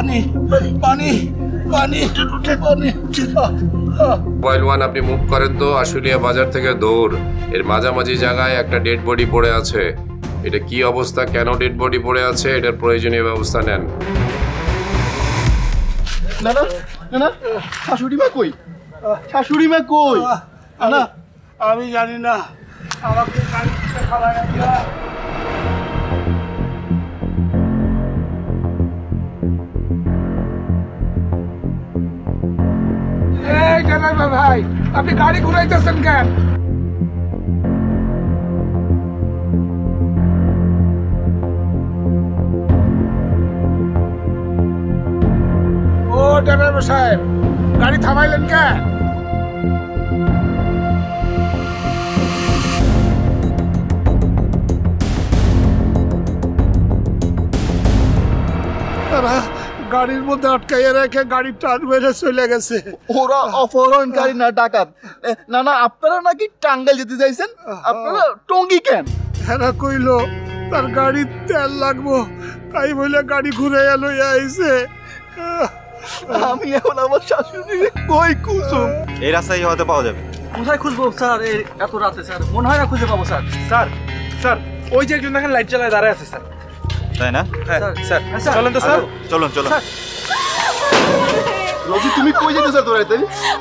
পানি পানি পানি পানি। মোবাইল ওয়ান আপনি মুভ করেন তো। আশুলিয়া বাজার থেকে দৌড়, এর মাঝামাঝি জায়গায় একটা ডেড বডি পড়ে আছে। এটা কি অবস্থা, কেন ডেড বডি পড়ে আছে, এটার প্রয়োজনীয় ব্যবস্থা নেন। না না না না, শাশুড়ি মা কই? শাশুড়ি মা কই? না আমি জানি না, আমাকে গাড়ি থেকে খাবার দিয়া। এই ড্রাইভার ভাই, আপনি গাড়ি ঘুরাইতেছেন কেন? ও ড্রাইভার সাহেব, গাড়ি থামাইলেন কেন? তারা গাড়ির মধ্যে আটকাইয়া রেখে গাড়ি টান মেরে চলে গেছে। ওরা অপহরণকারী না ডাকাত। না না, আপনারা নাকি টাঙ্গাইল যেতে চাইছেন, আপনারা টঙ্গী কেন? হেরা কইলো তার গাড়ির তেল লাগবো, তাই বলে গাড়ি ঘুরে এলো আইছে। আমি এখন আমার শাশুড়ি কই কুসুম? এই রাস্তায় হয়তো পাওয়া যাবে। কোথায় খুঁজবো স্যার এই এত রাতে? স্যার মনে হয় না খুঁজে পাবো স্যার। স্যার স্যার ওই যে একজন দেখেন লাইট জ্বালায় দাঁড়ায় আছে স্যার। তাই না? হ্যাঁ স্যার, স্যার চলেন তো স্যার। চলুন চলুন। রোজি তুমি কই যেতে চাও তোরাইতে?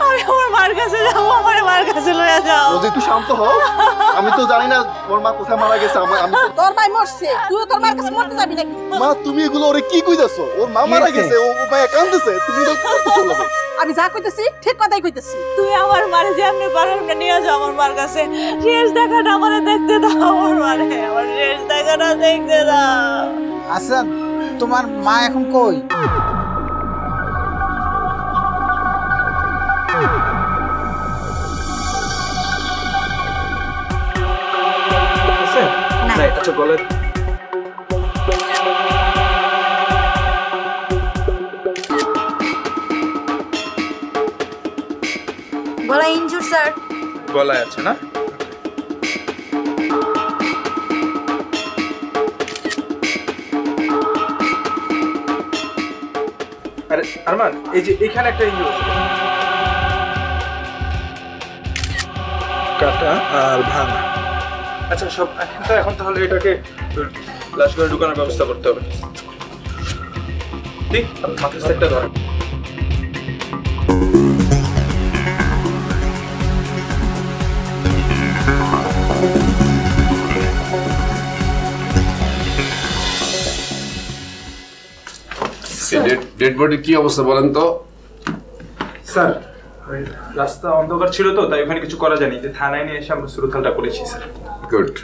আমি আমার মার কাছে যাবো, আমার মার কাছে লয়ে যাও। রোজি একটু শান্ত হও। আমি তো জানি না ওর মা কোথায় মারা গেছে। আমি তোর ভাই মরছে, তুই তোর মার কাছে মরতে যাবি নাকি? মা, তুমি এগুলো ওরে কি কইতাছো? ওর মা মারা গেছে, ও মায়া কাঁদতেছে, তুমি এটা করতেছো না? আমি যা কইতেছি ঠিক কথাই কইতেছি। তুই আমার মারে যেমনি পারো এমনি নিয়ে যাও আমার মার কাছে। শেষ দেখাটা আমারে দেখতে দাও, আমার মারে আমার শেষ দেখাটা দেখতে দাও। আচ্ছা, তোমার মা এখন কই? আচ্ছা বলে গলা ইনজুর স্যার। গলায় আছে না? আরে আরমান, এই যে এখানে একটা ইঞ্জুর আছে, কাটা আর ভাঙা। আচ্ছা সব এখন তাহলে এটাকে লাশ ঘরে ঢুকানোর ব্যবস্থা করতে হবে। ঠিক, মাথার সেটটা ধরেন। ডেড বডির কি অবস্থা বলেন তো? স্যার রাস্তা অন্ধকার ছিল তো, তাই ওখানে কিছু করা যায়নি, যে থানায় নিয়ে এসে আমরা সুরতালটা করেছি স্যার। গুড।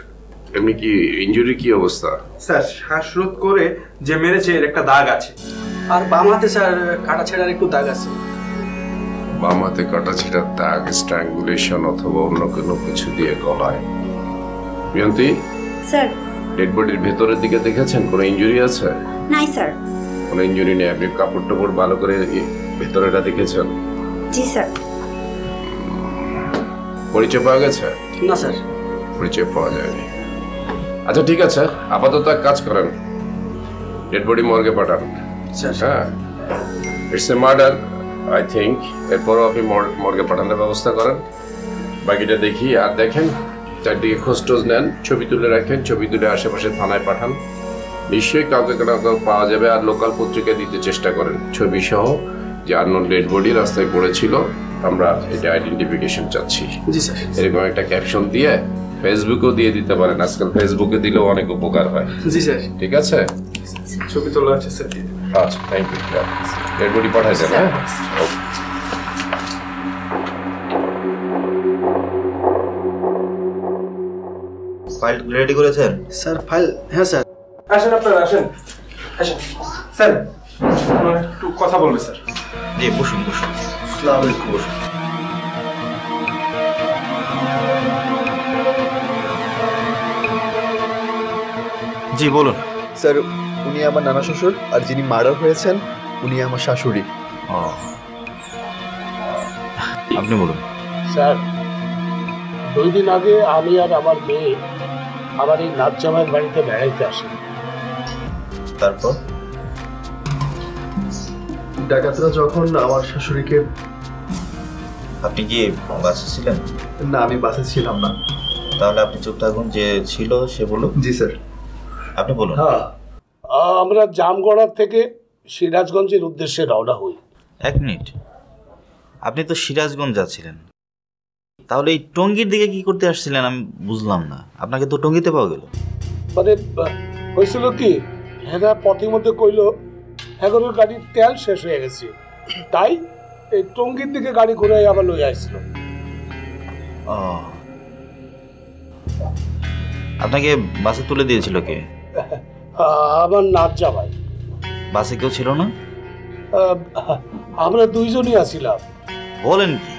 এমনি কি ইনজুরি কি অবস্থা? স্যার শ্বাসরোধ করে যে মেরেছে এর একটা দাগ আছে। আর বাম হাতে স্যার কাটা ছেঁড়ার একটু দাগ আছে। বাম হাতে কাটা ছেঁড়ার দাগ, স্ট্র্যাঙ্গুলেশন অথবা অন্য কোনো কিছু দিয়ে গলায়। প্রিয়ন্তী স্যার। ডেড বডির ভেতরের দিকে দেখেছেন কোনো ইনজুরি আছে? নাই স্যার। কোনো ইনজুরি নেই। আপনি কাপড় টাপড় ভালো করে ভেতরেটা দেখেছেন? জি স্যার। পরিচয় পাওয়া গেছে? না স্যার, পরিচয় পাওয়া যায়নি। আচ্ছা ঠিক আছে, আপাতত এক কাজ করেন, ডেড বডি মর্গে পাঠান। হ্যাঁ, it's a murder I think. এরপরও আপনি মর্গে পাঠানোর ব্যবস্থা করেন। বাকিটা দেখি। আর দেখেন চারদিকে খোঁজ টোজ নেন, ছবি তুলে রাখেন, ছবি তুলে আশেপাশে থানায় পাঠান। নিশ্চয়ই কাউকে পাওয়া যাবে। আর লোকাল পত্রিকায় দিতে চেষ্টা করেন ছবি সহ, যে আননোন ডেড বডি রাস্তায় পড়েছিল, আমরা এটা আইডেন্টিফিকেশন চাচ্ছি। জি স্যার। এরকম একটা ক্যাপশন দিয়ে ফেসবুকেও দিয়ে দিতে পারেন। আজকাল ফেসবুকে দিলেও অনেক উপকার হয়। জি স্যার। ঠিক আছে, ছবি তোলা আছে স্যার। আচ্ছা থ্যাংক ইউ। ডেড বডি পাঠাইছেন? হ্যাঁ, ওকে। ফাইল রেডি করেছেন? স্যার ফাইল, হ্যাঁ স্যার। আসেন আপনারা, আসেন আসেন স্যার, আপনারা একটু কথা বলবে স্যার। জি বসুন বসুন। আসসালামু আলাইকুম। বসুন। জি বলুন। স্যার, উনি আমার নানা শ্বশুর, আর যিনি মার্ডার হয়েছেন উনি আমার শাশুড়ি। আপনি বলুন। স্যার, 2 দিন আগে আমি আর আমার মেয়ে আমার এই নাতজামাইয়ের বাড়িতে বেড়াইতে আসি। তারপর? ডাকাতরা যখন আমার শাশুড়িকে, আপনি কি বাসে ছিলেন? না আমি বাসে ছিলাম না। তাহলে আপনি চুপ থাকুন, যে ছিল সে বলুন। জি স্যার। আপনি বলুন। হ্যাঁ, আমরা জামগড়া থেকে সিরাজগঞ্জের উদ্দেশ্যে রওনা হই। 1 মিনিট, আপনি তো সিরাজগঞ্জ যাচ্ছিলেন, তাহলে এই টঙ্গীর দিকে কি করতে আসছিলেন আমি বুঝলাম না। আপনাকে তো টঙ্গীতে পাওয়া গেল। মানে হয়েছিল কি, হেরা পথের মধ্যে কইল এগারোর গাড়ির তেল শেষ হয়ে গেছে, তাই এই টঙ্গীর দিকে গাড়ি ঘুরে আবার লই আসছিল। ও, আপনাকে বাসে তুলে দিয়েছিল কে? আমার নাচ জামাই। বাসে কেউ ছিল না? আমরা দুইজনই আছিলাম। বলেন কি,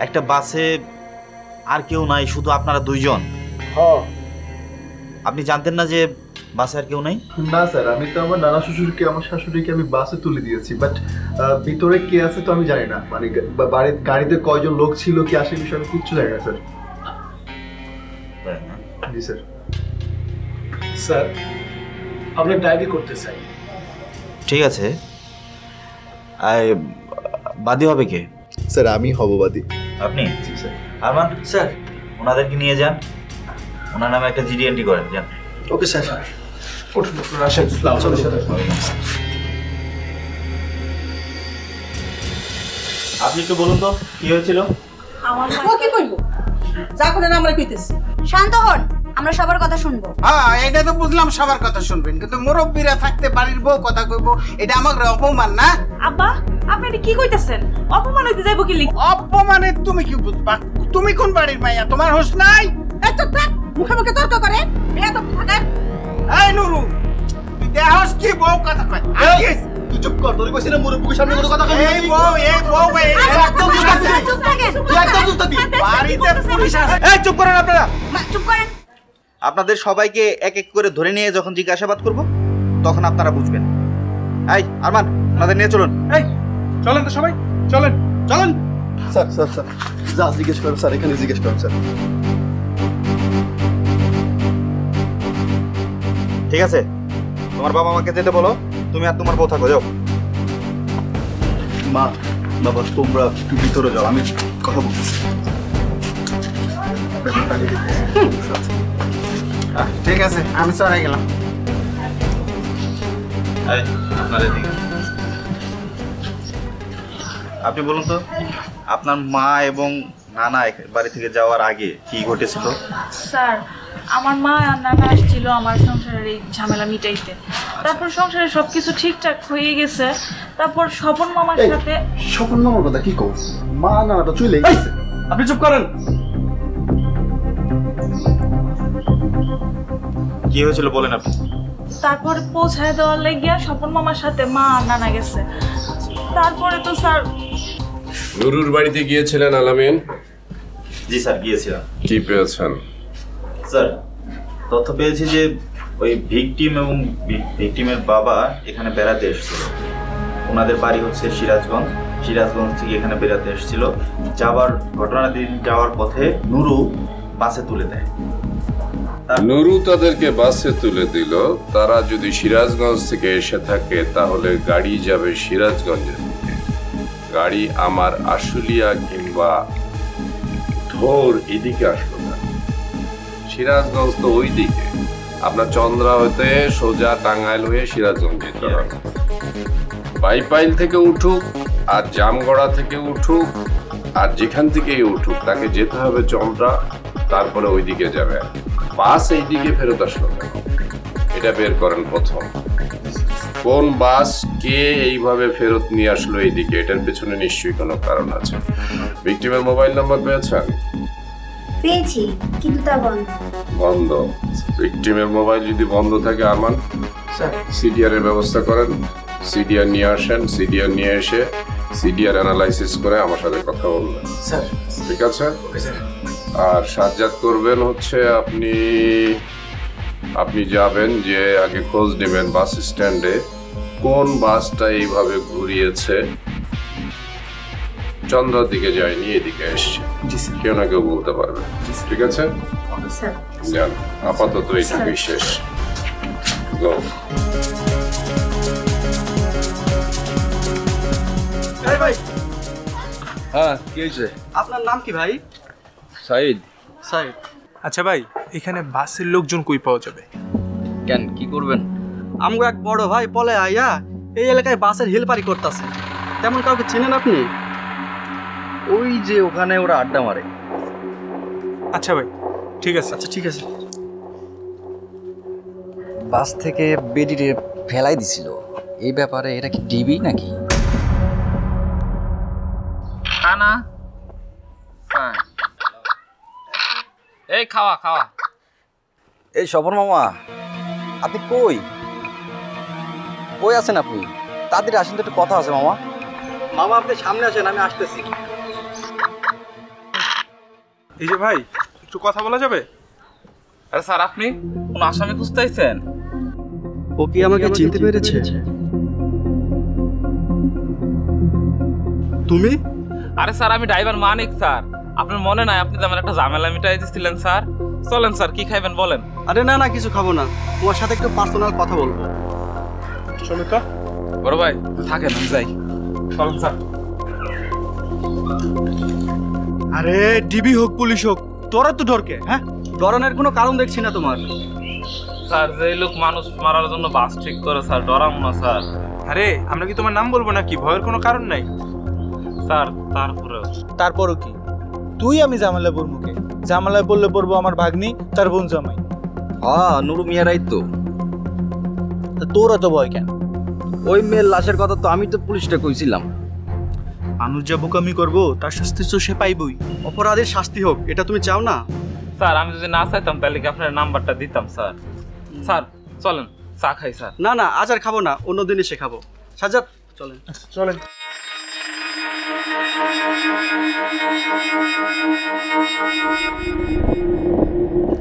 একটা বাসে আর কেউ নাই, শুধু আপনারা দুইজন? হ্যাঁ। আপনি জানতেন না যে বাসে আর কেউ নাই? না স্যার, আমি তো আমার নানা শ্বশুরকে, আমার শাশুড়িকে আমি বাসে তুলে দিয়েছি, বাট ভিতরে কে আছে তো আমি জানি না। মানে বাড়ির গাড়িতে কয়জন লোক ছিল, কি আসে বিষয়ে আমি কিচ্ছু জানি না স্যার। জি স্যার। স্যার, আমরা ডায়েরি করতে চাই। ঠিক আছে, বাদী হবে কে? স্যার আমি হব বাদী। আপনি? জি স্যার। আরমান স্যার, ওনাদেরকে নিয়ে যান, ওনার নামে একটা জিডি এন্ট্রি করেন। যান। Okay sir. আপনি একটু বলুন তো কি হয়েছিল? আমার ও কি কইব? যা করেন আমরা কইতেছি। শান্ত হন, আমরা সবার কথা শুনবো। হ্যাঁ, এটা তো বুঝলাম সবার কথা শুনবেন, কিন্তু মুরব্বীরা থাকতে বাড়ির বউ কথা কইব, এটা আমাকে অপমান না? আব্বা, আপনি এটা কি কইতাছেন? অপমান হইতে যাইব কি লিখ? অপমানে তুমি কি বুঝবা? তুমি কোন বাড়ির মাইয়া? তোমার হোশ নাই? এত থাক, মুখে মুখে তর্ক করে বেয়াদব থাকেন। এই নুরু, তুই দেহস কি বউ কথা কয়? তুই চুপ কর, তোর কইছিলাম মুরব্বির সামনে কোনো কথা কইবি না। এই বউ একদম চুপ আছে। চুপ থাকেন। তুই একদম চুপ থাকবি। বাড়িতে পুলিশ আছে। এই চুপ করেন আপনারা। চুপ করেন। আপনাদের সবাইকে এক এক করে ধরে নিয়ে যখন জিজ্ঞাসাবাদ করব তখন আপনারা বুঝবেন। এই আরমান, ওনাদের নিয়ে চলুন। এই চলেন তো সবাই, চলেন চলেন। স্যার স্যার স্যার, যা জিজ্ঞেস করো স্যার, এখানে জিজ্ঞেস করো স্যার। ঠিক আছে, তোমার বাবা মাকে যেতে বলো, তুমি আর তোমার বউ থাকো, যাও। মা বাবা তোমরা একটু ভিতরে যাও, আমি কথা বলতেছি। ঠিক আছে, আমি চলে গেলাম। আপনাদের দিকে আপনি বলুন তো, আপনার মা এবং নানা বাড়ি থেকে যাওয়ার আগে কি ঘটেছিল? স্যার, আমার মা আর নানা আসছিল আমার সংসারের এই ঝামেলা মিটাইতে। তারপর সংসারে সবকিছু ঠিকঠাক হয়ে গেছে। তারপর স্বপন মামার সাথে। স্বপন মামার কথা কি কও? মা নানাটা চলে গেছে। আপনি চুপ করেন। কি হয়েছিল বলেন আপনি। তারপর পৌঁছায় দেওয়ার লেগে স্বপন মামার সাথে মা আর নানা গেছে। তারপরে তো স্যার। নুরুর বাড়িতে গিয়েছিলেন আলামিন? জি স্যার, গিয়েছিলাম। কি পেয়েছেন? স্যার, তথ্য পেয়েছি যে ওই ভিকটিম এবং ভিকটিমের বাবা এখানে বেড়াতে এসেছিল। ওনাদের বাড়ি হচ্ছে সিরাজগঞ্জ। সিরাজগঞ্জ থেকে এখানে বেড়াতে এসেছিল। ঘটনার দিন যাওয়ার পথে নুরু বাসে তুলে দেয়। নুরু তাদেরকে বাসে তুলে দিল। তারা যদি সিরাজগঞ্জ থেকে এসে থাকে তাহলে গাড়ি যাবে সিরাজগঞ্জের দিকে। গাড়ি আমার আশুলিয়া কিংবা ধোর এদিকে আসলো না, সিরাজগঞ্জ তো ওই দিকে। আপনার চন্দ্রা হতে সোজা টাঙ্গাইল হয়ে সিরাজগঞ্জ যেতে হবে। বাইপাইল থেকে উঠুক আর জামগড়া থেকে উঠুক আর যেখান থেকেই উঠুক, তাকে যেতে হবে চন্দ্রা, তারপরে ওইদিকে যাবে। বাস এইদিকে ফেরত আসলো কেন, এটা বের করেন প্রথম। কোন বাস কে এইভাবে ফেরত নিয়ে আসলো এইদিকে, এটার পেছনে নিশ্চয়ই কোনো কারণ আছে। ভিকটিমের মোবাইল নাম্বার পেয়েছেন? পেয়েছি, কিন্তু তা বন্ধ। বন্ধ? ভিকটিমের মোবাইল যদি বন্ধ থাকে, আরমান সিডিআর এর ব্যবস্থা করেন। সিডিআর নিয়ে আসেন, সিডিআর নিয়ে এসে সিডিআর অ্যানালাইসিস করে আমার সাথে কথা বলবেন। ঠিক আছে? আর সাজ্জাদ করবেন হচ্ছে আপনি যাবেন যে আগে খোঁজ নেবেন বাস স্ট্যান্ডে কোন বাসটা এইভাবে ঘুরিয়েছে, চন্দ্রার দিকে যায়নি, এদিকে এসছে। কেউ না কেউ বলতে পারবে। ঠিক আছে, যান। আপাতত এইটুকুই শেষ। গো। হ্যাঁ কি হয়েছে? আপনার নাম কি ভাই? সাইদ। সাইদ। আচ্ছা ভাই, এখানে বাসের লোকজন কই পাওয়া যাবে? কেন কি করবেন? আমগো এক বড় ভাই পলে আইয়া এই এলাকায় বাসের হেলপারি করতেছে। তেমন কাউকে চিনেন আপনি? ওই যে ওখানে ওরা আড্ডা মারে। আচ্ছা ভাই, ঠিক আছে। আচ্ছা ঠিক আছে। বাস থেকে বেডিরে ফেলাই দিছিল, এই ব্যাপারে এটা কি ডিবি নাকি? না এই খাওয়া খাওয়া। এই স্বপন মামা, আপনি কই কই আছেন? আপনি তাড়াতাড়ি আসেন তো, একটু কথা আছে মামা। মামা আপনি সামনে আসেন, আমি আসতেছি। এই যে ভাই, একটু কথা বলা যাবে? আরে স্যার, আপনি কোন আসামি খুঁজতে আইছেন? ও কি আমাকে চিনতে পেরেছে? তুমি? আরে স্যার, আমি ড্রাইভার মানিক স্যার। আপনার মনে নাই আপনি তেমন একটা ঝামেলা মিটাই দিয়েছিলেন স্যার? চলেন স্যার, কি খাইবেন বলেন? আরে না না, কিছু খাবো না, তোমার সাথে একটু পার্সোনাল কথা বলবো। চলো তো। বড় ভাই থাকেন, আমি যাই। চলেন স্যার। আরে ডিবি হোক পুলিশ হোক, তোরা তো ডরকে? হ্যাঁ, ডরানোর কোনো কারণ দেখছি না তোমার। স্যার, যে লোক মানুষ মারার জন্য বাস ঠিক করে স্যার, ডরাবো না স্যার। আরে আমরা কি তোমার নাম বলবো নাকি? ভয়ের কোনো কারণ নাই স্যার। তারপরও কি তুই আমি ঝামেলা পড়বো? ঝামেলায় পড়লে পড়বো আমার ভাগ্নি, তার বোন জামাই। হ্যাঁ, নুরু মিয়ারাই তো। তোরা তো ভয় কেন? ওই মেয়ের লাশের কথা তো আমি তো পুলিশটা কইছিলাম। মানুষ যা বোকামি করবো তার শাস্তি তো সে পাইবই। অপরাধের শাস্তি হোক, এটা তুমি চাও না? স্যার, আমি যদি না চাইতাম তাহলে কি আপনার নাম্বারটা দিতাম স্যার? স্যার চলেন চা খাই স্যার। না না, আজ আর খাবো না, অন্যদিন এসে খাবো। সাজ্জাদ চলেন। চলেন।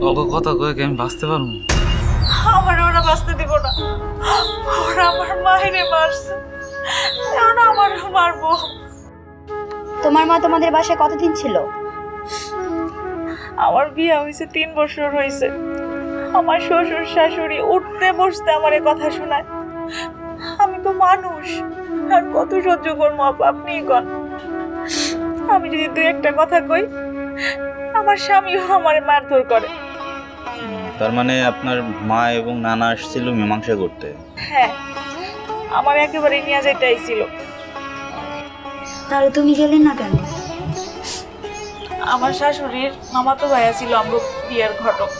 ওকে কথা কয়ে কি আমি বাঁচতে পারবো? আমার ওরা বাঁচতে দিব না। ওরা আমার মায়েরে মারছে, এখন আমারও মারবো। তোমার মা তোমাদের বাসায় কতদিন ছিল? আমার বিয়ে হয়েছে 3 বছর হয়েছে। আমার শ্বশুর শাশুড়ি উঠতে বসতে আমার কথা শোনায়। আমি তো মানুষ, আর কত সহ্য করবো আপনিই কন। আমি যদি 2-1টা কথা কই, আমার স্বামীও আমার মারধর করে। তার মানে আপনার মা এবং নানা আসছিল মীমাংসা করতে? হ্যাঁ, আমার একেবারে নিয়ে যেতে আইছিল। তাহলে তুমি গেলে না কেন? আমার শাশুড়ির মামাতো ভাইয়া ছিল আমার বিয়ের ঘটক,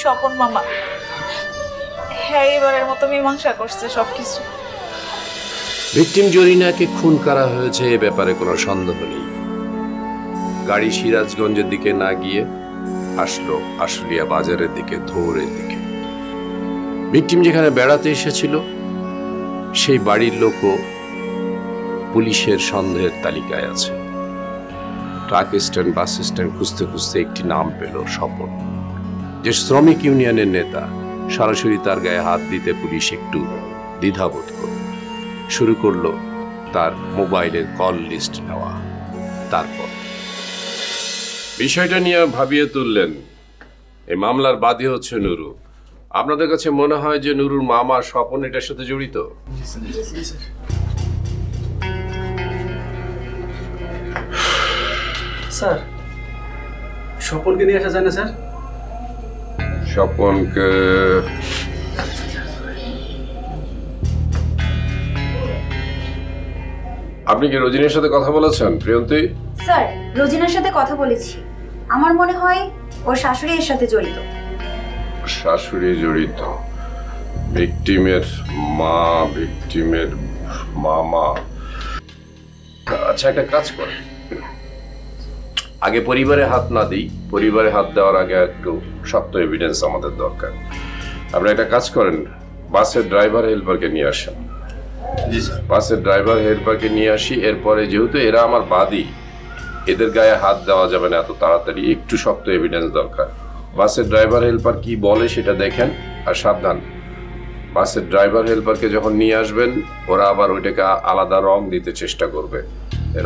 স্বপন মামা। হ্যাঁ, এবারের মতো মীমাংসা করছে সবকিছু। ভিকটিম জরিনাকে খুন করা হয়েছে, এ ব্যাপারে কোনো সন্দেহ নেই। গাড়ি সিরাজগঞ্জের দিকে না গিয়ে আসলো আশুলিয়া বাজারের দিকে, ধৌরের দিকে। ভিকটিম যেখানে বেড়াতে এসেছিল সেই বাড়ির লোকও পুলিশের সন্দেহের তালিকায় আছে। ট্রাক স্ট্যান্ড, বাস স্ট্যান্ড খুঁজতে খুঁজতে একটি নাম পেল, স্বপন, যে শ্রমিক ইউনিয়নের নেতা। সরাসরি তার গায়ে হাত দিতে পুলিশ একটু দ্বিধাবোধ করল, শুরু করলো তার মোবাইলের কল লিস্ট নেওয়া। তারপর বিষয়টা নিয়ে ভাবিয়ে তুললেন। এই মামলার বাদী হচ্ছে নুরু। আপনাদের কাছে মনে হয় যে নুরুর মামা স্বপন এটার সাথে জড়িত? স্যার, স্বপনকে নিয়ে আসা যায় না স্যার? স্বপনকে আপনি কি রোজিনের সাথে কথা বলেছেন প্রিয়ন্তী? স্যার, রোজিনার সাথে কথা বলেছি। আমার মনে হয় ওর শাশুড়ি এর সাথে জড়িত। শাশুড়ি জড়িত? ভিকটিমের মা, ভিকটিমের মামা। আচ্ছা, একটা কাজ করে, আগে পরিবারে হাত না দিই। পরিবারে হাত দেওয়ার আগে একটু শক্ত এভিডেন্স আমাদের দরকার। আপনারা একটা কাজ করেন, বাসের ড্রাইভার হেল্পারকে নিয়ে আসেন। বাসের ড্রাইভার হেল্পারকে নিয়ে আসি। এরপরে যেহেতু এরা আমার বাদী, এদের গায়ে হাত দেওয়া যাবে না এত তাড়াতাড়ি, একটু শক্ত এভিডেন্স দরকার। বাসের ড্রাইভার হেল্পার কি বলে সেটা দেখেন। আর সাবধান, বাসের ড্রাইভার হেল্পারকে যখন নিয়ে আসবেন ওরা আবার ওইটাকে আলাদা রং দিতে চেষ্টা করবে,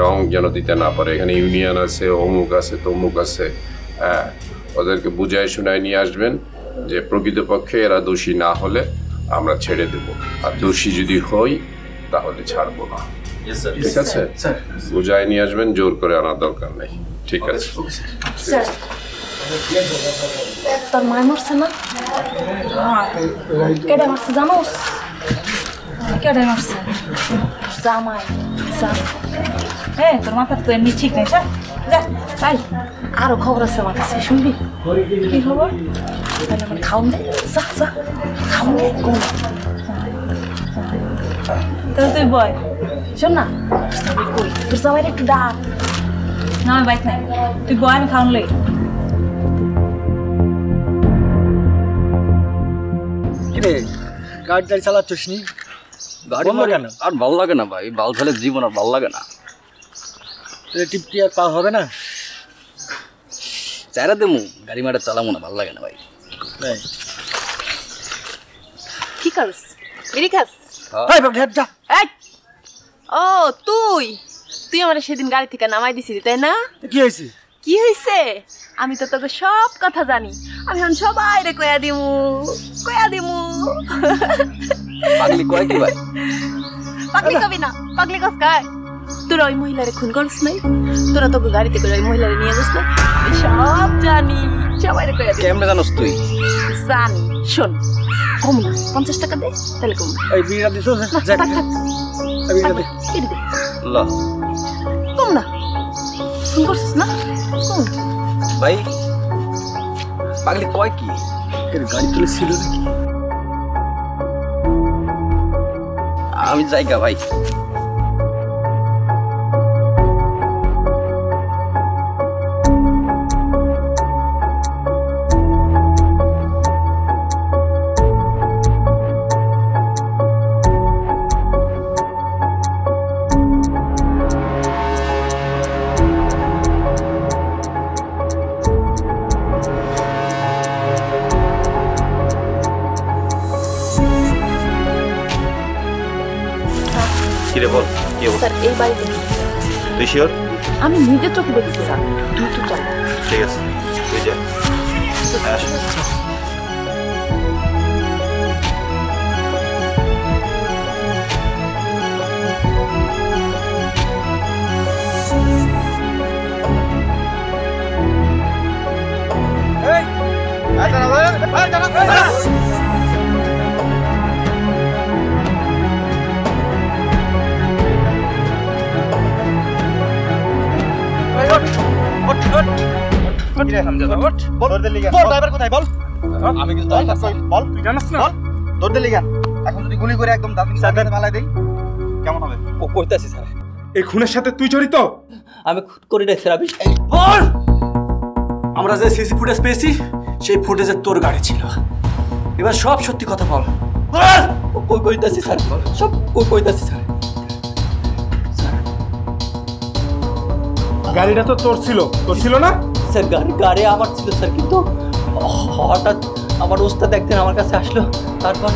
রং যেন দিতে না পারে। এখানে ইউনিয়ন আছে, অমুক আছে, তমুক আছে। হ্যাঁ, ওদেরকে বুঝায় শোনায় নিয়ে আসবেন যে প্রকৃতপক্ষে এরা দোষী না হলে আমরা ছেড়ে দেব, আর দোষী যদি হই তাহলে ছাড়বো না। ঠিক আছে বুঝাই নিয়ে আসবেন, জোর করে আনার দরকার নেই। ঠিক আছে স্যার তোর মায় মরছে না? কেডা মারছে জানোস? কেডা মারছে? জামাই। হ্যাঁ তোর মাথা তো এমনি ঠিক নেই। যা তাই আরো খবর আছে আমার কাছে, শুনবি? কি খবর? তাহলে আমার খাওন দে, যা যা খাওন দে। তাহলে তুই বয়, শোন না কই তোর জামাইরে একটু ডাক না। আমি বাইক নাই, তুই বয়, আমি খাওন লই। কিরে গাড়ি টাড়ি চালাচ্ছিস নি? গাড়ি কেন? আর ভালো লাগে না ভাই, বাল ছেলে জীবন আর ভালো লাগে না। টিপটি আর পার হবে না, চারা দেবো গাড়ি মাটা চালাবো না, ভালো লাগে না ভাই। কি করস? বিড়ি খাস? ও তুই তুই আমার সেদিন গাড়ি থেকে নামাই দিছিলি তাই না? কি হয়েছে? কি হয়েছে? আমি তো তোকে সব কথা জানি, আমি এখন সবাই রে কয়া দিমু। পাগলি কয় কি ভাই? পাগলি কবি না, পাগলি কস কায়? তোরা ওই মহিলারে খুন করস নাই? তোরা তোকে গাড়িতে করে ওই মহিলারে নিয়ে যাস না? আমি সব জানি, সবাই রে কয়া দিমু। কেমনে জানোস তুই? জানি। শোন, কম না 50 টাকা দে, তাহলে কম। এই বিড়িটা দিছো? বিড়িটা দে। ল কম না, ফোন করছিস না? কম ভাই। পাগলি কয় কি? গাড়ি তুলে ছিল নাকি? আমি যাইগা ভাই। কিরে বল কি অবস্থা? স্যার এই বাড়িতে তুই শিওর? আমি নিজের চোখে দেখেছি স্যার। তুই তো চল। ঠিক আছে তুই যা। আসো। এই খুনের সাথে তুই জড়িত? আমি খুন করি নাই স্যার। আমরা যে সিসি ফুটেজ পেয়েছি সেই ফুটেজে তোর গাড়ি ছিল। এবার সব সত্যি কথা বল। কইতাছি স্যার, সব কইতাছি স্যার। গাড়িটা তো তোর ছিল না? স্যার গাড়ি আমার ছিল স্যার, কিন্তু হঠাৎ আমার ওস্তাদ একদিন আমার কাছে আসলো। তারপর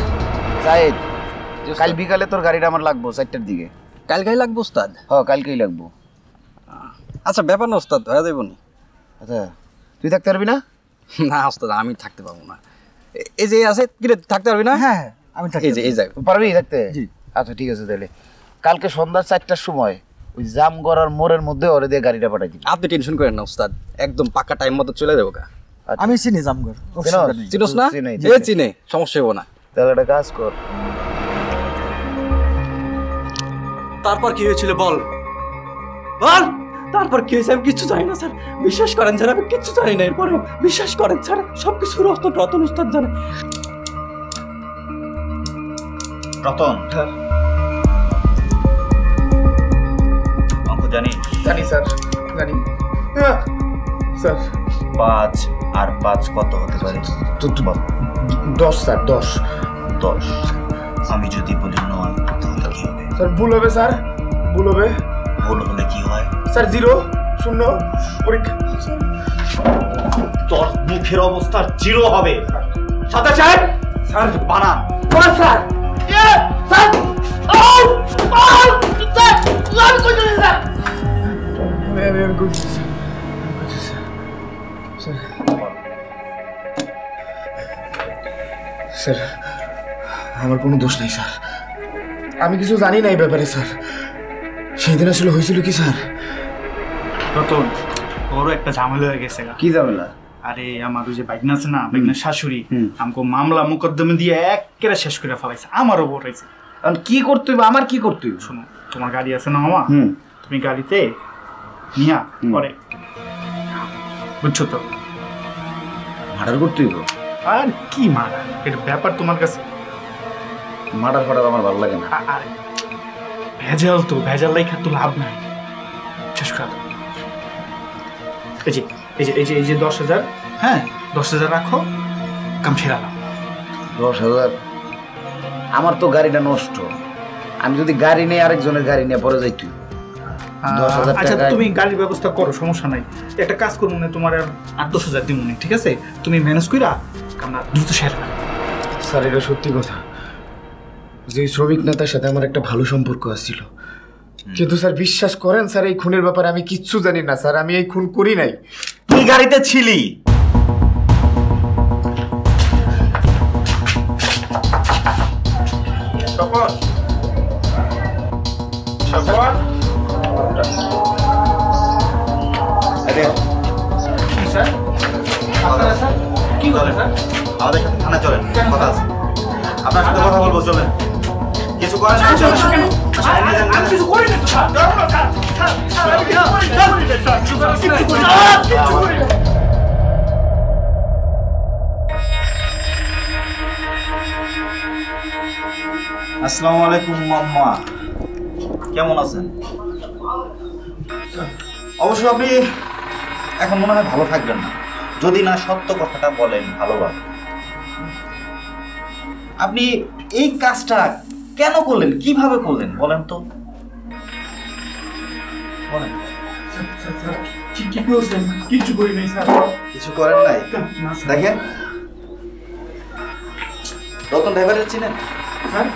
জায়েদ, কাল বিকালে তোর গাড়িটা আমার লাগবো 4টার দিকে। কালকেই লাগবো ওস্তাদ? হ্যাঁ কালকেই লাগবো। আচ্ছা ব্যাপার না ওস্তাদ, হয়ে যাবো নি। আচ্ছা তুই থাকতে পারবি না? না ওস্তাদ আমি থাকতে পারবো না। এই যে আছে কিরে, থাকতে পারবি না? হ্যাঁ আমি থাকতে। এই যাই পারবি থাকতে? জি। আচ্ছা ঠিক আছে, তাহলে কালকে সন্ধ্যা 4টার সময় ওই জামগড়ার মোড়ের মধ্যে ওরে দিয়ে গাড়িটা পাঠাই দিবি। আপনি টেনশন করেন না ওস্তাদ, একদম পাকা টাইম মতো চলে যাবো। আমি চিনি জামগড়। চিনোস না? চিনে, সমস্যা হবো না। তাহলে একটা কাজ কর। তারপর কি হয়েছিল বল বল। তারপর কি হয়েছে আমি কিচ্ছু জানি না স্যার, বিশ্বাস করেন স্যার, আমি কিচ্ছু জানি না। এরপরে বিশ্বাস করেন স্যার, সবকিছু রতন উস্তাদ জানে। রতন অঙ্ক জানিস? জানি স্যার, জানি স্যার। 5 আর 5 কত হতে পারে? 10 স্যার। 10। আমি যদি বলি 9 তাহলে কি হবে? স্যার ভুল হবে স্যার, ভুল হবে। ভুল হলে কি হয়? স্যার 0 0 পরীক্ষা। তোর মুখের অবস্থা 0 হবে। সাথে সাহেব স্যার বানান স্যার। স্যার আমি কইছি স্যার। আমি কইছি স্যার। আমার কোনো দোষ নেই স্যার, আমি কিছু জানি না এই ব্যাপারে স্যার। সেদিন আসলে হয়েছিল কি স্যার? রতন, বড় একটা ঝামেলা হয়ে গেছে। কি ঝামেলা? আরে আমার ওই যে বাইকনা আছে না, বাইকনার শাশুড়ি আমাকে মামলা মোকদ্দমা দিয়ে একেবারে শেষ করে ফেলাইছে, আমারও বড়াইছে। আর কি করতে হইব? আমার কি করতে হইব? শোনো, তোমার গাড়ি আছে না মামা, তুমি গাড়িতে নিয়া পরে, বুঝছো তো, মার্ডার করতে হইব। আর কি মার্ডার, এটা ব্যাপার তোমার কাছে। মার্ডার ফাটার আমার ভালো লাগে না। আরে ভেজাল তো, ভেজাল লেখা তো লাভ নাই, শেষ করা। এই যে এই যে এই যে এই যে 10,000, হ্যাঁ 10,000 রাখো, কাম ফেরালাম। 10,000? আমার তো গাড়িটা নষ্ট, আমি যদি গাড়ি নেই আরেকজনের গাড়ি নিয়ে পরে যাই। তুই 10,000 আচ্ছা টাকা তুমি গাড়ির ব্যবস্থা করো, সমস্যা নাই। একটা কাজ করবো না, তোমার আর 8-10,000 দিব না, ঠিক আছে? তুমি ম্যানেজ কইরা কামনা দ্রুত শেয়ার করো। স্যার এটা সত্যি কথা যে শ্রমিক নেতার সাথে আমার একটা ভালো সম্পর্ক আছিল, কিন্তু স্যার বিশ্বাস করেন স্যার, এই খুনের ব্যাপারে আমি কিচ্ছু জানি না স্যার। আমি এই খুন করি নাই। তুই গাড়িতে ছিলি? কি বলে স্যার? আমাদের সাথে থানা চলেন, কথা আছে। আপনার সাথে কথা বলবো, চলেন। কিছু করেন না, চলেন। আমি কিছু করি না স্যার, আসসালামু আলাইকুম মাম্মা, কেমন আছেন? অবশ্য আপনি এখন মনে হয় ভালো থাকবেন না, যদি না সত্য কথাটা বলেন ভালোভাবে। আপনি এই কাজটা কেন করলেন, কিভাবে করলেন বলেন তো, বলেন। কিছু করি নাই স্যার। কিছু করেন নাই? দেখেন, রতন ড্রাইভারের চিনেন? স্যার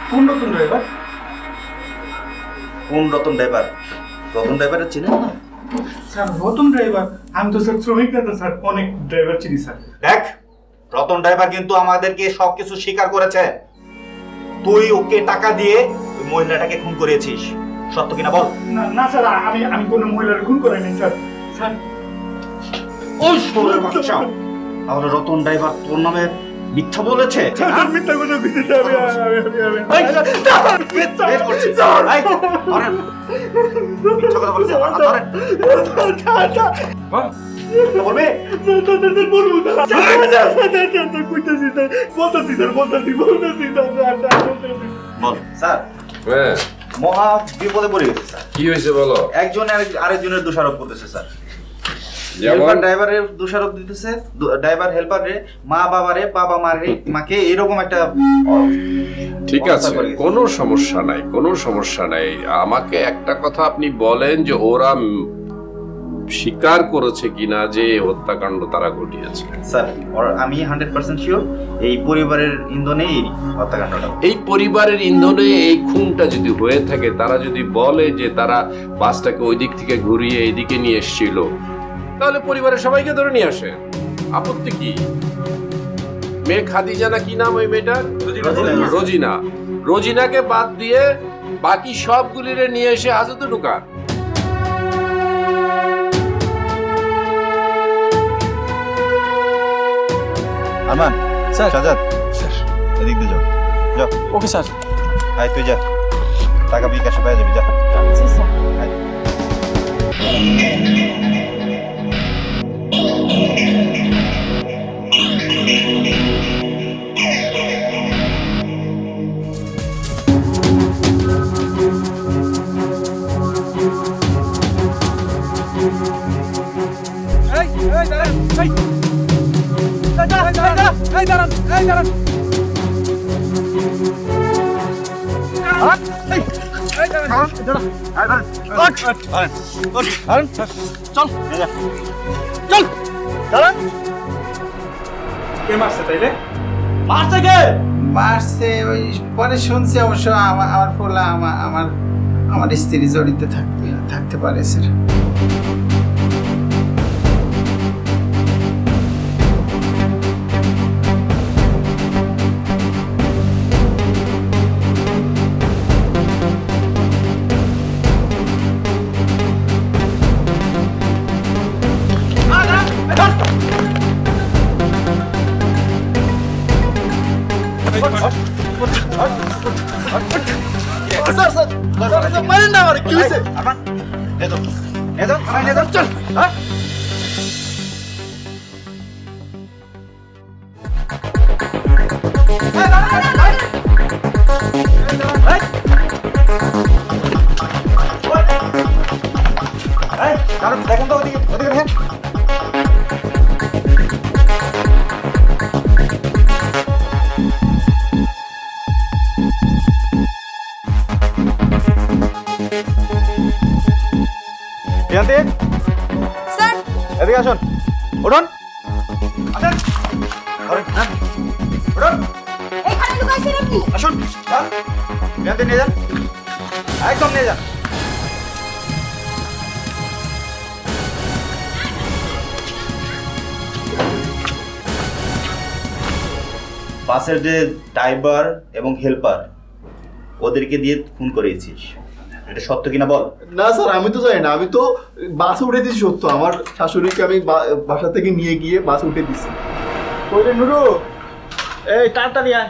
কোন রতন ড্রাইভার? কোন রতন ড্রাইভার? রতন ড্রাইভারের চিনেন না? Sir Ratan driver? আমি তো স্যার শ্রমিক নেতা স্যার, অনেক ড্রাইভার চিনি স্যার। দেখ, রতন ড্রাইভার কিন্তু আমাদেরকে সবকিছু স্বীকার করেছে। তুই ওকে টাকা দিয়ে ওই মহিলাটাকে খুন করিয়েছিস, সত্য কিনা বল? না না স্যার, আমি কোনো মহিলার খুন করি নাই স্যার। স্যার ওই শোরের বাচ্চা, তাহলে রতন ড্রাইভার তোর নামে মিথ্যা বলেছে? মিথ্যা কথা কইতেছি আমি। বের করছিস? এই, ধরেন। মিথ্যা কথা বলেছে, ধরেন। বলবে? বল স্যার। মহা বিপদে পড়ে গেছে স্যার। কি হয়েছে বলো? একজন আরেকজনের দোষারোপ করতেছে স্যার। যেমন? হেল্পার ড্রাইভারের দোষারোপ দিতেছে, ড্রাইভার হেল্পারে, মা বাবারে, বাবা মাকে, এরকম একটা। ঠিক আছে, কোনো সমস্যা নাই, কোনো সমস্যা নাই। আমাকে একটা কথা আপনি বলেন যে ওরা স্বীকার করেছে কিনা যে হত্যাকাণ্ড তারা ঘটিয়েছে? স্যার আমি 100% শিওর এই পরিবারের ইন্ধনে এই হত্যাকাণ্ডটা। এই পরিবারের ইন্ধনে এই খুনটা যদি হয়ে থাকে, তারা যদি বলে যে তারা বাসটাকে ওই দিক থেকে ঘুরিয়ে এইদিকে নিয়ে এসেছিল, তাহলে পরিবারের সবাইকে ধরে নিয়ে আসে, আপত্তি কি? মেয়ে খাদিজা না কি নাম ওই মেয়েটার? রোজিনা। রোজিনাকে বাদ দিয়ে বাকি সবগুলিরে নিয়ে এসে হাজতে ঢুকা। আরমান স্যার, সাজাদ স্যার, এদিক দিয়ে যাও। যাও। Okay sir. আয় তুই যা, টাকা বিকাশে পেয়ে যাবি, যা। জি স্যার। মারছে ওই পরে শুনছি, অবশ্য আমার ফোলা আমার স্ত্রী জড়িত থাকতে পারে স্যার। না আমার কি হইছে আমার এতো ভাই নে চল হ্যাঁ দেখেন তো ওদিকে দেখেন স্যার এদিকে আসুন উঠুন আসেন উঠুন এখানে লুকাইছেন আপনি আসুন নিয়ে যান একদম নিয়ে যান বাসের যে ড্রাইভার এবং হেল্পার ওদেরকে দিয়ে খুন করিয়েছিস, এটা সত্য কিনা বল। না স্যার আমি তো জানি না, আমি তো বাসে উঠে দিয়েছি সত্য। আমার শাশুড়িকে আমি বাসা থেকে নিয়ে গিয়ে বাসে উঠে দিচ্ছি। ওই রে নুরু, এই তাড়াতাড়ি আয়,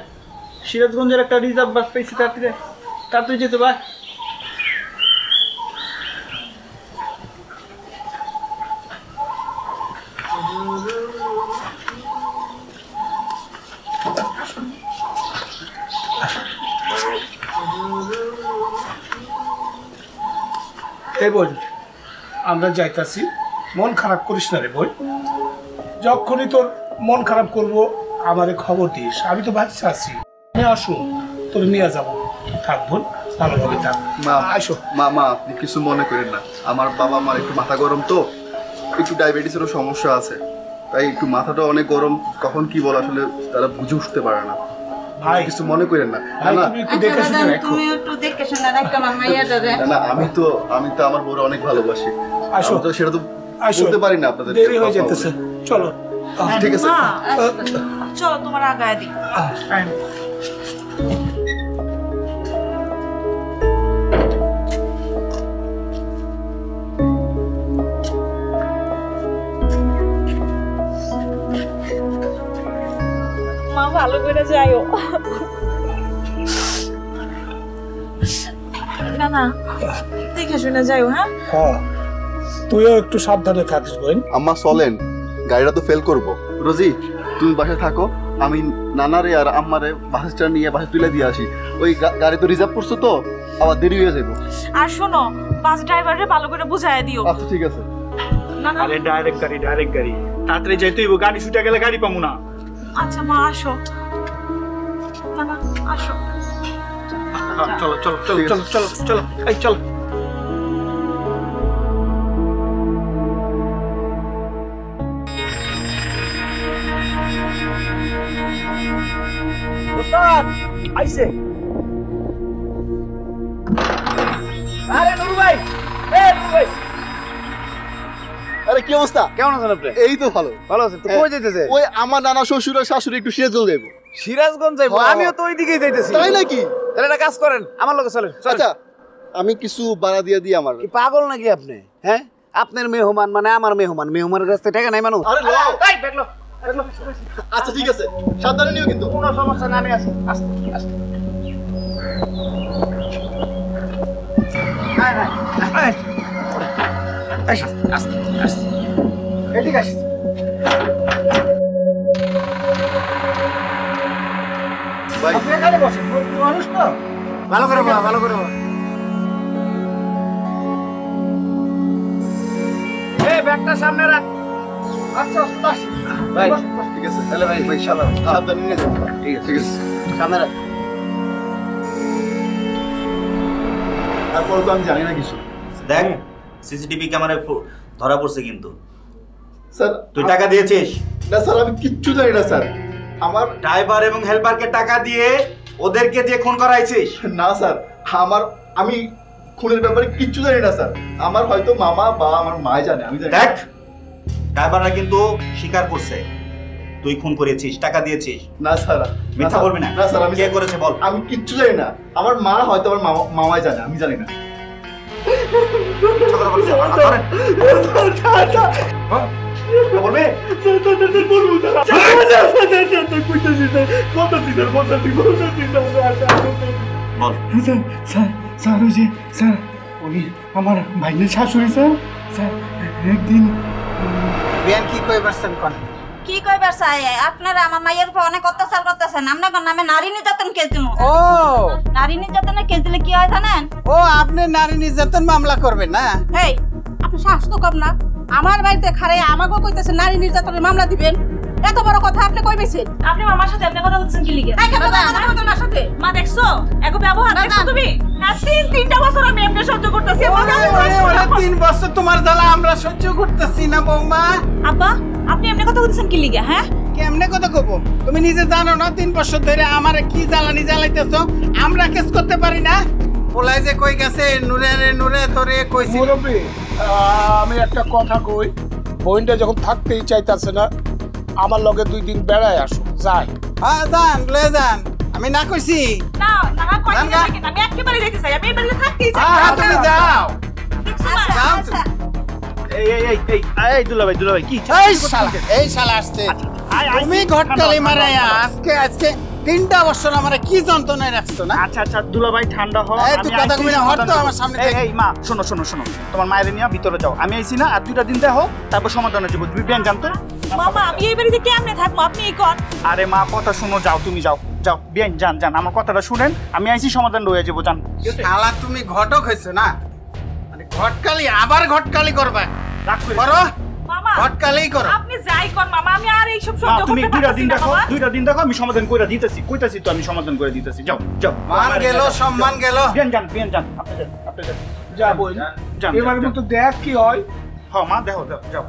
সিরাজগঞ্জের একটা রিজার্ভ বাস পেয়েছি, তাড়াতাড়ি যেতে ভাই। এই বোন, আমরা যাইতাছি, মন খারাপ করিস না রে বোন। যখনই তোর মন খারাপ করবো আমারে খবর দিস, আমি তো বাচ্চা আছি। আসুন তোর নিয়ে যাবো, থাক বোন, ভালোভাবে থাক। মা আসো। মা আপনি কিছু মনে করেন না, আমার বাবা মার একটু মাথা গরম তো, একটু ডায়াবেটিসেরও সমস্যা আছে, তাই একটু মাথাটা অনেক গরম, কখন কি বল আসলে তারা বুঝে উঠতে পারে না। ভাই কিছু মনে করেন না। ভাই তুমি একটু দেখে শুনে রাখো। তুমি একটু দেখে শুনে রাখো মামাইয়া দাদা। না আমি তো আমার বউরে অনেক ভালোবাসি। আসো তো সেটা তো আসো, বলতে পারি না আপনাদের। দেরি হয়ে যেতেছে, চলো। ঠিক আছে, চলো তোমার আগায় দিই। মা ভালো করে যাইও। না না, দেখে শুনে যাইও। হ্যাঁ হ্যাঁ, তুইও একটু সাবধানে থাকিস বোন। আম্মা চলেন, গাড়িটা তো ফেল করবো। রোজি তুমি বাসায় থাকো, আমি নানারে আর আম্মারে বাস স্ট্যান্ড নিয়ে বাসে তুলে দিয়ে আসি। ওই গাড়ি তো রিজার্ভ করছো তো, আবার দেরি হয়ে যাবো। আর শোনো, বাস ড্রাইভারে ভালো করে বুঝাইয়া দিও। আচ্ছা ঠিক আছে। না না, আরে ডাইরেক্ট গাড়ি, তাড়াতাড়ি যাইতে হইব, গাড়ি ছুটে গেলে গাড়ি পাবো না। আচ্ছা মা আসো। না না আসো। চলো চলো চলো চলো চলো চলো, এই চলো। ওস্তাদ আইছে। আরে নুরু ভাই, নুরু ভাই, আরে কি অবস্থা? কেমন আছেন আপনি? এই তো ভালো। ভালো আছেন তো? কই যাইতেছে? ওই আমার নানা শ্বশুর আর শাশুড়ি একটু সিরাজগঞ্জ যাইবো। সিরাজগঞ্জ যাইবো? আমিও তো ওই দিকেই যাইতেছি। তাই নাকি? তাহলে একটা কাজ করেন, আমার লগে চলেন। আচ্ছা আমি কিছু ভাড়া দিয়ে দিই। আমার কি পাগল নাকি আপনি? হ্যাঁ, আপনার মেহমান মানে আমার মেহমান, মেহমানের কাছ থেকে টাকা নাই মানুষ। আরে লও। এই দেখলো। আচ্ছা ঠিক আছে, সাবধানে নিও কিন্তু। কোনো সমস্যা না, আমি আছি। আস্তে আস্তে। আস্তে আস্তে, এদিকে আসি। ভাই আপনি এখানে বসেন, মানুষ তো ভালো করে বলা, ভালো করে বলা। এই ব্যাগটা সামনে রাখ। আচ্ছা আসি ভাই। ঠিক আছে তাহলে ভাই সাবধানে নিয়ে যাও। ঠিক আছে সামনে রাখ। তারপর তো আমি জানি না কিছু। দেখ সিসিটিভি ক্যামেরায় ধরা পড়ছে কিন্তু। স্যার তুই টাকা দিয়েছিস? না স্যার আমি কিচ্ছু জানি না স্যার। আমার ড্রাইভার এবং হেল্পারকে টাকা দিয়ে ওদেরকে দিয়ে খুন করাইছিস? না স্যার, আমি খুনের ব্যাপারে কিচ্ছু জানি না স্যার। আমার হয়তো মামা বা আমার মা জানে, আমি জানি। দেখ ড্রাইভাররা কিন্তু স্বীকার করছে তুই খুন করেছিস, টাকা দিয়েছিস। না স্যার, মিথ্যা বলবি না। না স্যার, আমি কে করেছে বল। আমি কিচ্ছু জানি না। আমার মা হয়তো আমার মামাই জানে, আমি জানি না। বলবে ওই আমার ভাইনের শাশুড়ি স্যার স্যার একদিন বিয়ান কি কই পারছেন কোন কি কইবার চাই আপনারা আমার মায়ের উপর অনেক অত্যাচার করতেছেন আপনার নামে নারী নির্যাতন কেস দিমু ও নারী নির্যাতনের কেস দিলে কি হয় জানেন ও আপনি নারী নির্যাতন মামলা করবেন না এই আপনি সাহস তো কম না আমার বাড়িতে খাড়াই আমাকে কইতেছে নারী নির্যাতনের মামলা দিবেন এত বড় কথা আপনি কই বেছেন আপনি মামার সাথে আপনি কথা বলছেন কি লিগে এই কথা কথা মার সাথে মা দেখছো এগো ব্যবহার দেখছো তুমি না তিনটা বছর আমি এমনি সহ্য করতেছি ওরে 3 বছর তোমার জ্বালা আমরা সহ্য করতেছি না বৌমা আব্বা আপনি এমনি কথা বলছেন কি লিগে হ্যাঁ কেমনে কথা কব তুমি নিজে জানো না 3 বছর ধরে আমারে কি জ্বালানি জ্বালাইতেছো আমরা কেস করতে পারি না বলাই যে কই গেছে নুরে তোরে কইছি মুরব্বি আমি একটা কথা কই বইনটা যখন থাকতেই চাইতাছে না আমার লগে 2 দিন বেড়ায় আসো যাই হ্যাঁ যান লয়ে যান আমি না কইছি না না কই না আমি একেবারে যেতে চাই আমি এই বাড়িতে থাকতেই চাই হ্যাঁ তুমি যাও যাও এই দুলাভাই কি এই শালা আসছে তুমি ঘটকালি মারায়া আজকে 3টা বছর আমারে কি যন্ত্রণায় রাখছো না আচ্ছা দুলাভাই ঠান্ডা হও এই তুই কথা কইনা হট তো আমার সামনে থেকে এই মা শোনো তোমার মায়ের নিয়ে ভিতরে যাও আমি আইছি না আর 2টা দিন দেখো তারপর সমাধান হয়ে যাবে তুমি বিয়ান জানতো মামা আমি এই বাড়িতে কেমনে থাকবো আপনি কোন আরে মা কথা শুনো যাও তুমি যাও বিয়ান জান আমার কথাটা শুনেন আমি আইছি সমাধান হয়ে যাবো জান শালা তুমি ঘটক হইছো না মানে ঘটকালি আবার ঘটকালি করবা করো মামা ঘটকালি করো আপনি যাই কোন মামা আমি আর এই সব সহ্য করতে তুমি পারছি না 2টা দিন দেখো আমি সমাধান করে দিতেছি কইতাছি তো আমি সমাধান করে দিতেছি যাও মান গেল সম্মান গেল বিয়ান জান আপনি যান যা বই এবার মতো দেখ কি হয় হ্যাঁ মা দেখো যাও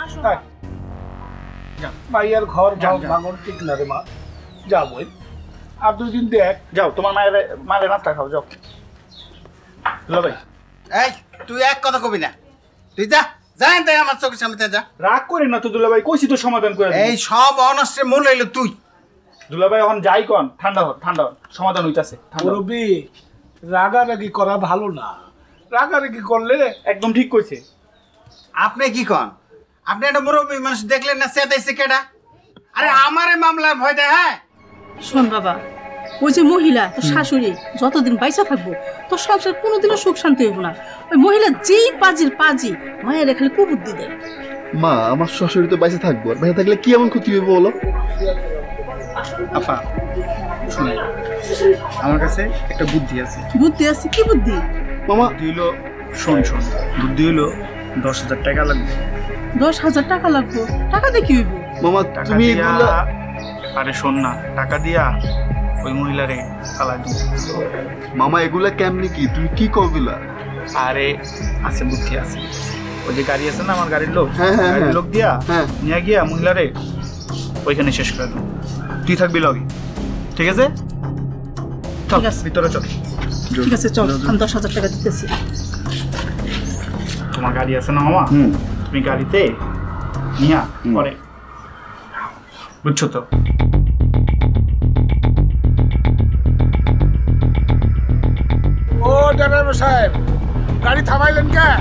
আসো ভাইয়ার ঘর ভাঙন ঠিক না রে মা যা বই আর 2 দিন দেখ যাও তোমার মায়ের নাস্তা খাও যাও ভাই এই তুই এক কথা কবি না তুই যা তাই আমার চোখের সামনে যা রাগ করি না তো দুলাভাই কইছি তো সমাধান করে এই সব অনষ্টের মূল হইলো তুই দুলাভাই এখন যাই কোন ঠান্ডা হও সমাধান হইতাছে মুরব্বি রাগারাগি করা ভালো না রাগারাগি করলে একদম ঠিক কইছে আপনি কি কন আপনি একটা মুরব্বী মানুষ দেখলেন না সেটাইছে কেডা আরে আমারে মামলা ভয় দেয় হ্যাঁ শোন বাবা ওই যে মহিলা তোর শাশুড়ি যতদিন বাইসা থাকবো তোর সংসার কোনোদিনও সুখ শান্তি হইব না ওই মহিলা যেই পাজি মায়ের খালি কুবুদ্ধি দেয় মা আমার শ্বশুরি তো বাইসে থাকবো আর বাইসে থাকলে কি এমন ক্ষতি হইব বলো আপা শুনে আমার কাছে একটা বুদ্ধি আছে কি বুদ্ধি মামা দিল শোন বুদ্ধি হইলো 10,000 টাকা লাগবে 10,000 টাকা লাগবে টাকা দিয়ে কি হইব মামা তুমি এগুলা আরে শোন না টাকা দিয়া ওই মহিলারে খালাই দিই মামা এগুলা কেমনি কি তুমি কি করবিলা আরে আছে বুদ্ধি আছে ওই যে গাড়ি আছে না আমার গাড়ির লোক হ্যাঁ গাড়ির লোক দিয়া নিয়ে গিয়া মহিলারে ওইখানে শেষ করে দেবো তুই থাকবি লগে ঠিক আছে চল ভিতরে চল ঠিক আছে চল আমি 10,000 টাকা দিতেছি তোমার গাড়ি আছে না মামা তুমি গাড়িতে নিয়া পরে বুঝছো তো ও ড্রাইভার সাহেব গাড়ি থামাইলেন কেন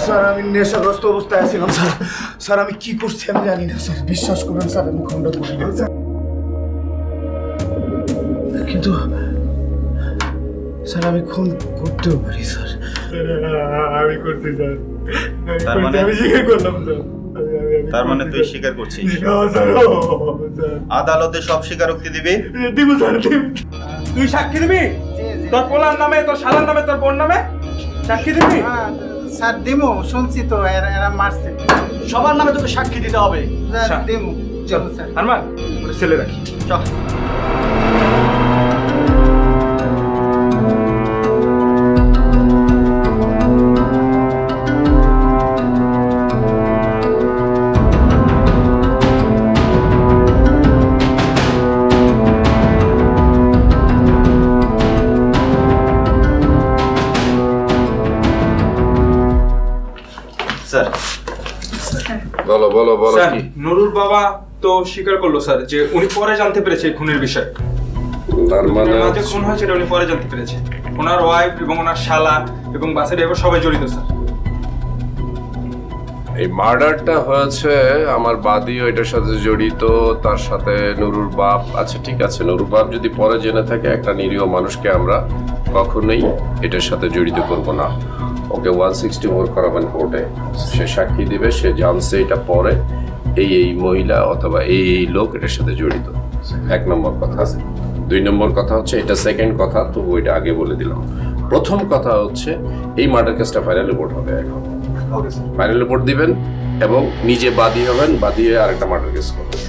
স্যার আমি নেশাগ্রস্ত অবস্থায় আছিলাম স্যার আমি কি করছি আমি জানি না স্যার বিশ্বাস করুন স্যার আমি খুনটা করি না কিন্তু স্যার আমি খুন করতেও পারি স্যার আমি করছি স্যার আমি স্বীকার করলাম স্যার তার মানে তুই স্বীকার করছিস আদালতে সব স্বীকারোক্তি দিবি দিব স্যার তুই সাক্ষী দিবি তোর পোলার নামে তোর শালার নামে তোর বোন নামে সাক্ষী দিবি স্যার দিমু শুনছি তো এরা মারছে সবার নামে তোকে সাক্ষী দিতে হবে দিমু চলো স্যার আরমান ছেলে রাখি চল স্যার বলো বলো বলো স্যার কি নুরুর বাবা তো স্বীকার করলো স্যার যে উনি পরে জানতে পেরেছে এই খুনের বিষয়। তার মানে মাঝে খুন হয়েছে এটা উনি পরে জানতে পেরেছে। ওনার ওয়াইফ এবং ওনার শালা এবং বাসের ড্রাইভার সবাই জড়িত স্যার। এই মার্ডারটা হয়েছে আমার বাদীও এটার সাথে জড়িত, তার সাথে নুরুর বাপ। আচ্ছা ঠিক আছে, নুরুর বাপ যদি পরে জেনে থাকে, একটা নিরীহ মানুষকে আমরা কখনোই এটার সাথে জড়িত করব না। ওকে 164 করাবেন কোর্টে, সে সাক্ষী দিবে, সে জানছে এটা পরে এই মহিলা অথবা এই লোক এটার সাথে জড়িত। 1 নম্বর কথা। 2 নম্বর কথা হচ্ছে, এটা সেকেন্ড কথা, তবু এটা আগে বলে দিলাম। প্রথম কথা হচ্ছে এই মার্ডার কেসটা ফাইনাল রিপোর্ট হবে এখন। ফাইনাল রিপোর্ট দিবেন এবং নিজে বাদী হবেন, বাদী হয়ে আরেকটা মার্ডার কেস করবেন।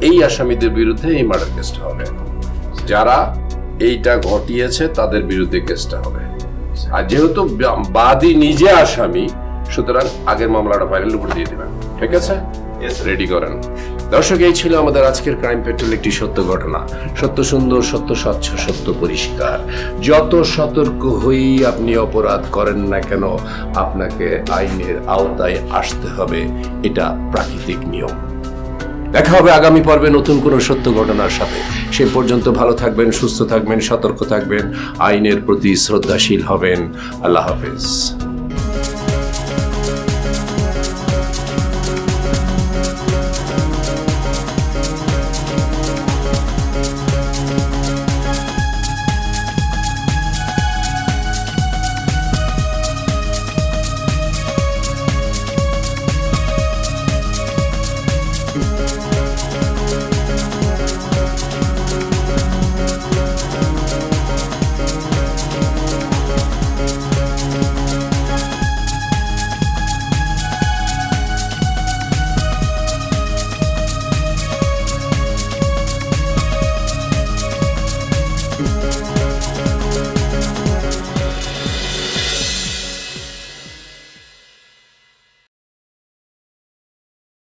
এই আসামিদের বিরুদ্ধে এই মার্ডার কেসটা হবে। যারা এইটা ঘটিয়েছে তাদের বিরুদ্ধে কেসটা হবে। আর যেহেতু বাদী নিজে আসামি, সুতরাং আগের মামলাটা ফাইনাল রিপোর্ট দিয়ে দিবেন। ঠিক আছে, রেডি করেন। দর্শক, এই ছিল আমাদের আজকের ক্রাইম পেট্রোল, একটি সত্য ঘটনা। সত্য সুন্দর, সত্য স্বচ্ছ, সত্য পরিষ্কার। যত সতর্ক হয়েই আপনি অপরাধ করেন না কেন, আপনাকে আইনের আওতায় আসতে হবে, এটা প্রাকৃতিক নিয়ম। দেখা হবে আগামী পর্বে নতুন কোনো সত্য ঘটনার সাথে। সে পর্যন্ত ভালো থাকবেন, সুস্থ থাকবেন, সতর্ক থাকবেন, আইনের প্রতি শ্রদ্ধাশীল হবেন। আল্লাহ হাফেজ।